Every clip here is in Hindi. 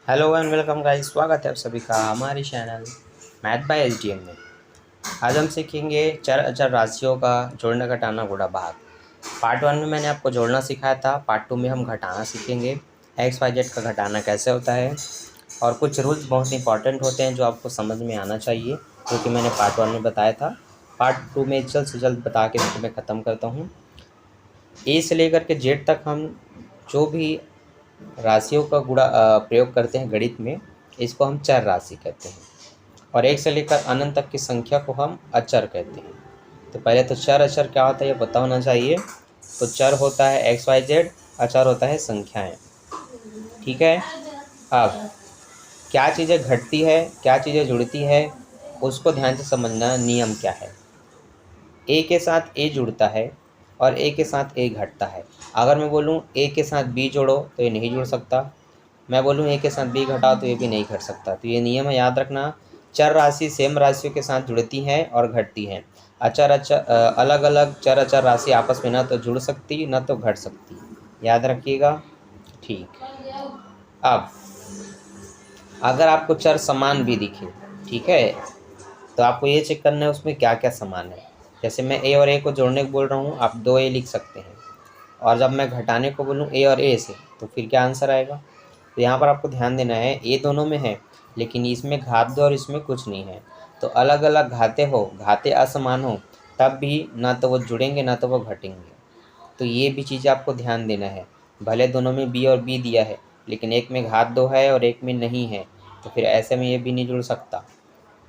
हेलो एंड वेलकम गाइस, स्वागत है आप सभी का हमारे चैनल मैथ बाय एसडीएम में। आज हम सीखेंगे चर अचर राशियों का जोड़ना घटाना गुणा भाग। पार्ट 1 में मैंने आपको जोड़ना सिखाया था। पार्ट 2 में हम घटाना सीखेंगे, एक्स वाई जेड का घटाना कैसे होता है और कुछ रूल्स बहुत इंपॉर्टेंट होते हैं जो आपको समझ में आना चाहिए, जो कि मैंने पार्ट 1 में बताया था। पार्ट 2 में जल्द से जल्द बता के मैं ख़त्म करता हूँ। ए से लेकर के जेड तक हम जो भी राशियों का गुणा प्रयोग करते हैं गणित में, इसको हम चर राशि कहते हैं। और एक से लेकर अनंत तक की संख्या को हम अचर कहते हैं। तो पहले तो चर अचर क्या होता है ये पता होना चाहिए। तो चर होता है एक्स वाई जेड, अचर होता है संख्याएं। ठीक है। अब क्या चीज़ें घटती है, क्या चीज़ें जुड़ती है, उसको ध्यान से समझना। नियम क्या है, ए के साथ ए जुड़ता है और ए के साथ ए घटता है। अगर मैं बोलूँ ए के साथ बी जोड़ो तो ये नहीं जुड़ सकता। मैं बोलूँ ए के साथ बी घटाओ तो ये भी नहीं घट सकता। तो ये नियम है, याद रखना। चर राशि सेम राशियों के साथ जुड़ती हैं और घटती हैं। अलग अलग चर अचर राशि आपस में ना तो जुड़ सकती ना तो घट सकती, याद रखिएगा। ठीक। अब अगर आपको चर समान भी दिखे, ठीक है, तो आपको ये चेक करना है उसमें क्या क्या समान है। जैसे मैं ए और ए को जोड़ने को बोल रहा हूँ, आप 2a लिख सकते हैं। और जब मैं घटाने को बोलूँ ए और ए से, तो फिर क्या आंसर आएगा। तो यहाँ पर आपको ध्यान देना है, ए दोनों में है लेकिन इसमें घात 2 और इसमें कुछ नहीं है। तो अलग अलग घाते हो, घाते असमान हो, तब भी ना तो वो जुड़ेंगे ना तो वो घटेंगे। तो ये भी चीज़ आपको ध्यान देना है। भले दोनों में बी और बी दिया है लेकिन एक में घात 2 है और एक में नहीं है, तो फिर ऐसे में ये भी नहीं जुड़ सकता।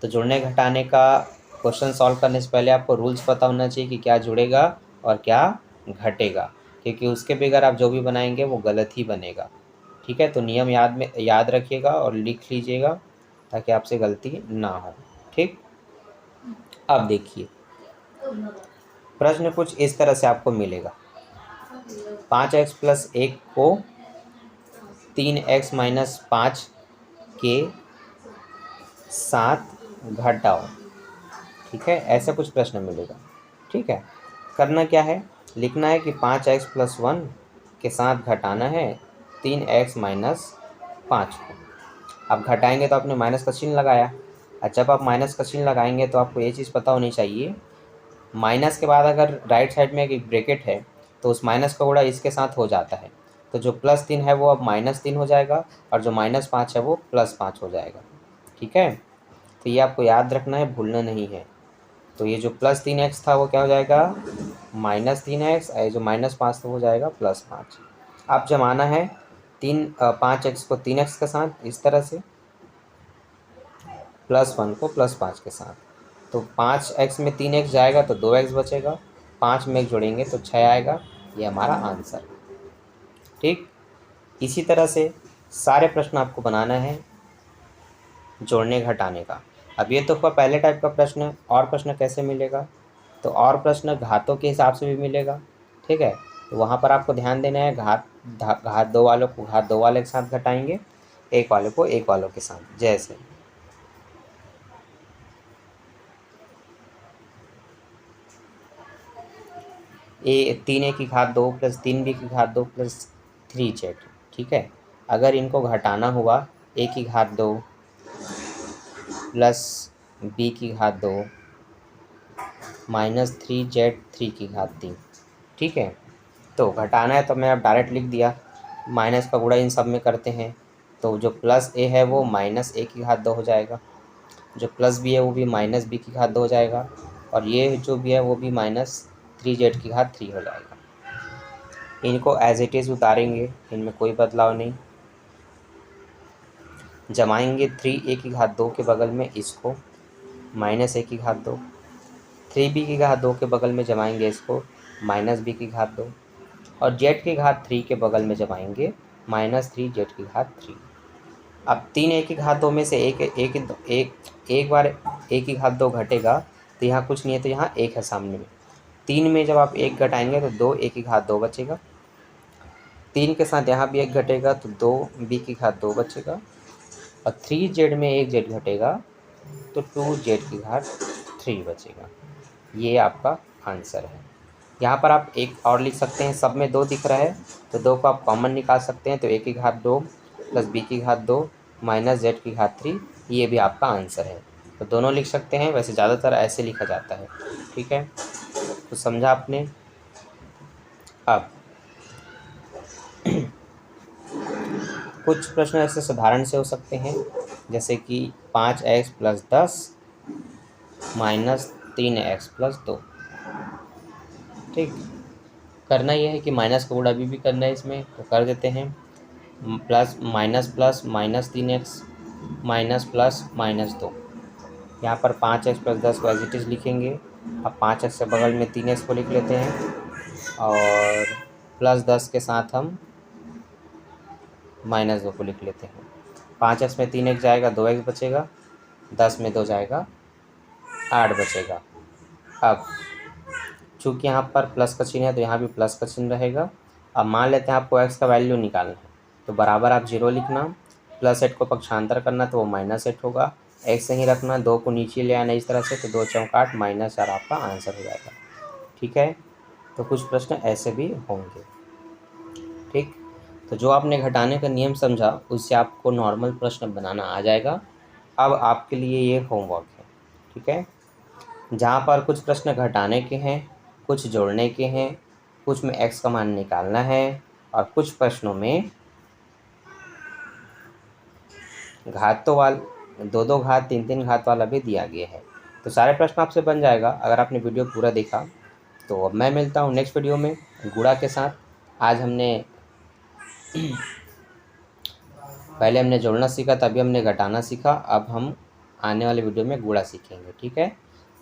तो जुड़ने घटाने का क्वेश्चन सॉल्व करने से पहले आपको रूल्स पता होना चाहिए कि क्या जुड़ेगा और क्या घटेगा, क्योंकि उसके बगैर आप जो भी बनाएंगे वो गलत ही बनेगा। ठीक है। तो नियम याद रखिएगा और लिख लीजिएगा ताकि आपसे गलती ना हो। ठीक। अब देखिए, प्रश्न कुछ इस तरह से आपको मिलेगा। 5x + 1 को 3x - 5 के साथ घटाओ। ठीक है, ऐसा कुछ प्रश्न मिलेगा। ठीक है। करना क्या है, लिखना है कि 5x + 1 के साथ घटाना है 3x - 5 को। अब घटाएंगे तो आपने माइनस का चिन्ह लगाया। और जब आप माइनस का चिन्ह लगाएंगे तो आपको ये चीज़ पता होनी चाहिए, माइनस के बाद अगर राइट साइड में एक ब्रैकेट है तो उस माइनस का गुणा इसके साथ हो जाता है। तो जो +3 है वो अब -3 हो जाएगा और जो -5 है वो +5 हो जाएगा। ठीक है। तो ये आपको याद रखना है, भूलना नहीं है। तो ये जो +3x था वो क्या हो जाएगा, -3x, ये जो -5 था वो हो जाएगा +5। अब जमाना है 5x को 3x के साथ इस तरह से, +1 को +5 के साथ। तो 5x में 3x जाएगा तो 2x बचेगा, 5 में जोड़ेंगे तो 6 आएगा। ये हमारा आंसर। ठीक। इसी तरह से सारे प्रश्न आपको बनाना है जोड़ने घटाने का। अब ये तो हुआ पहले टाइप का प्रश्न। और प्रश्न कैसे मिलेगा, तो और प्रश्न घातों के हिसाब से भी मिलेगा। ठीक है। तो वहाँ पर आपको ध्यान देना है, घात 2 वालों को घात 2 वाले के साथ घटाएंगे, एक वाले को एक वालों के साथ। जैसे ए 3a की घात 2 + 3b की घात 2 + 3z। ठीक है। अगर इनको घटाना हुआ a की घात 2 प्लस b की घात 2 -3z 3 की घात 3। ठीक है। तो घटाना है तो मैं अब डायरेक्ट लिख दिया, माइनस का गुणा इन सब में करते हैं तो जो +a है वो -a की घात 2 हो जाएगा, जो +b है वो भी -b की घात 2 हो जाएगा और ये जो भी है वो भी -3z की घात 3 हो जाएगा। इनको एज इट इज़ उतारेंगे, इनमें कोई बदलाव नहीं। जमाएंगे 3a की घात 2 के बगल में इसको -a की घात 2, 3b की घात 2 के बगल में जमाएंगे इसको -b की घात 2 और z की घात 3 के बगल में जमाएंगे -3z की घात 3। अब 3a की घात 2 में से एक बार a की घात 2 घटेगा तो यहाँ कुछ नहीं है, तो यहाँ 1 है सामने में। 3 में जब आप 1 घटाएंगे तो 2a की घात 2 बचेगा, 3 के साथ यहाँ भी 1 घटेगा तो 2b की घात 2 बचेगा और 3z में 1 z घटेगा तो 2z की घात 3 बचेगा। ये आपका आंसर है। यहाँ पर आप एक और लिख सकते हैं, सब में 2 दिख रहा है तो 2 को आप कॉमन निकाल सकते हैं। तो a की घात 2 + b की घात 2 माइनस जेड की घात 3, ये भी आपका आंसर है। तो दोनों लिख सकते हैं, वैसे ज़्यादातर ऐसे लिखा जाता है। ठीक है, तो समझा आपने। अब कुछ प्रश्न ऐसे साधारण से हो सकते हैं, जैसे कि 5x + 10 माइनस 3x + 2। ठीक, करना यह है कि माइनस का गुणा भी करना है इसमें, तो कर देते हैं। Plus plus -3x plus -2। यहाँ पर 5x + 10 को एज इट इज़ लिखेंगे। अब 5x के बगल में 3x को लिख लेते हैं, और प्लस 10 के साथ हम -2 को लिख लेते हैं। 5x में 3x जाएगा, 2x बचेगा, 10 में 2 जाएगा, 8 बचेगा। अब चूँकि यहाँ पर प्लस का चिन्ह है तो यहाँ भी प्लस का चिन्ह रहेगा। अब मान लेते हैं आपको x का वैल्यू निकालना है, तो बराबर आप 0 लिखना, +8 को पक्षांतर करना तो वो -8 होगा, x यहीं रखना, 2 को नीचे ले आना इस तरह से, तो 2 चौक 8 -4 आपका आंसर हो जाएगा। ठीक है, तो कुछ प्रश्न ऐसे भी होंगे। ठीक, तो जो आपने घटाने का नियम समझा उससे आपको नॉर्मल प्रश्न बनाना आ जाएगा। अब आपके लिए ये होमवर्क है। ठीक है, जहाँ पर कुछ प्रश्न घटाने के हैं, कुछ जोड़ने के हैं, कुछ में x का मान निकालना है, और कुछ प्रश्नों में घातों वाला 2-2 घात 3-3 घात वाला भी दिया गया है। तो सारे प्रश्न आपसे बन जाएगा अगर आपने वीडियो पूरा देखा। तो अब मैं मिलता हूँ नेक्स्ट वीडियो में गुणा के साथ। आज हमने पहले हमने जोड़ना सीखा, तभी हमने घटाना सीखा। अब हम आने वाले वीडियो में गुणा सीखेंगे। ठीक है,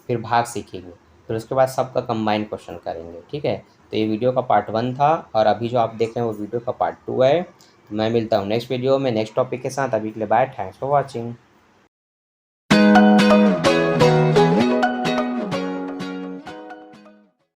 फिर भाग सीखेंगे, फिर उसके बाद सबका कंबाइन क्वेश्चन करेंगे। ठीक है, तो ये वीडियो का पार्ट 1 था, और अभी जो आप देख रहे हैं वो वीडियो का पार्ट 2 है। तो मैं मिलता हूँ नेक्स्ट वीडियो में नेक्स्ट टॉपिक के साथ। अभी के लिए बाय, थैंक्स फॉर वॉचिंग।